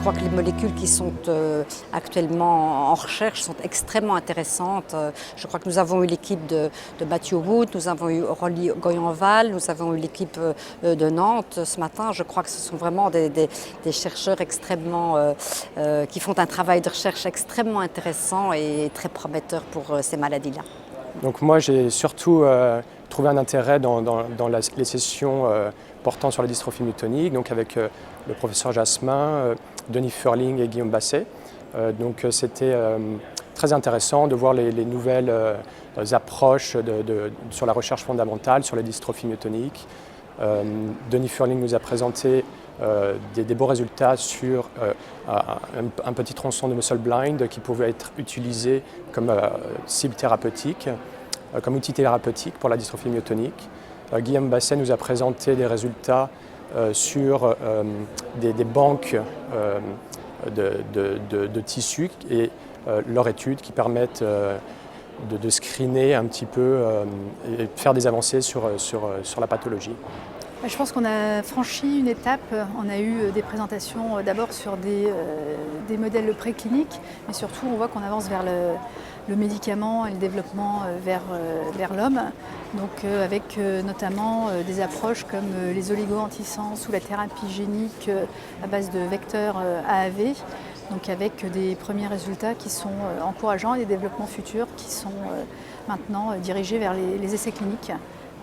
crois que les molécules qui sont actuellement en recherche sont extrêmement intéressantes. Je crois que nous avons eu l'équipe de Matthew Wood, nous avons eu Aurélie Goyenval, nous avons eu l'équipe de Nantes ce matin. Je crois que ce sont vraiment des chercheurs extrêmement, qui font un travail de recherche extrêmement intéressant et très prometteur pour ces maladies-là. Donc moi j'ai surtout trouvé un intérêt dans les sessions portant sur la dystrophie myotonique, donc avec le professeur Jasmin, Denis Furling et Guillaume Basset. Donc c'était très intéressant de voir les nouvelles approches sur la recherche fondamentale, sur les dystrophies myotoniques. Denis Furling nous a présenté des beaux résultats sur un petit tronçon de muscle blind qui pouvait être utilisé comme cible thérapeutique, comme outil thérapeutique pour la dystrophie myotonique. Guillaume Basset nous a présenté des résultats sur des banques de tissus et leurs études qui permettent de screener un petit peu et faire des avancées sur la pathologie. Je pense qu'on a franchi une étape. On a eu des présentations d'abord sur des modèles précliniques, mais surtout on voit qu'on avance vers le médicament et le développement vers l'homme. Donc avec notamment des approches comme les oligo-antisens ou la thérapie génique à base de vecteurs AAV. Donc avec des premiers résultats qui sont encourageants et des développements futurs qui sont maintenant dirigés vers les essais cliniques.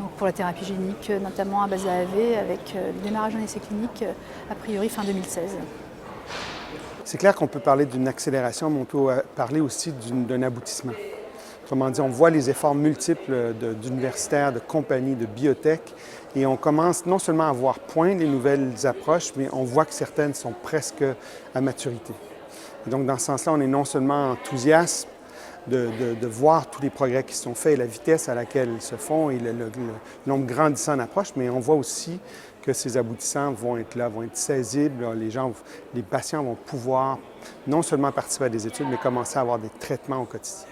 Donc pour la thérapie génique, notamment à base d'AAV, avec le démarrage d'un essai clinique a priori fin 2016. C'est clair qu'on peut parler d'une accélération, mais on peut parler aussi d'un aboutissement. Autrement dit, on voit les efforts multiples d'universitaires, de compagnies, de biotech, et on commence non seulement à voir point les nouvelles approches, mais on voit que certaines sont presque à maturité. Et donc dans ce sens-là, on est non seulement enthousiaste de voir tous les progrès qui sont faits et la vitesse à laquelle ils se font et le nombre grandissant d'approches, mais on voit aussi que ces aboutissants vont être là, vont être saisibles. Les patients vont pouvoir non seulement participer à des études, mais commencer à avoir des traitements au quotidien.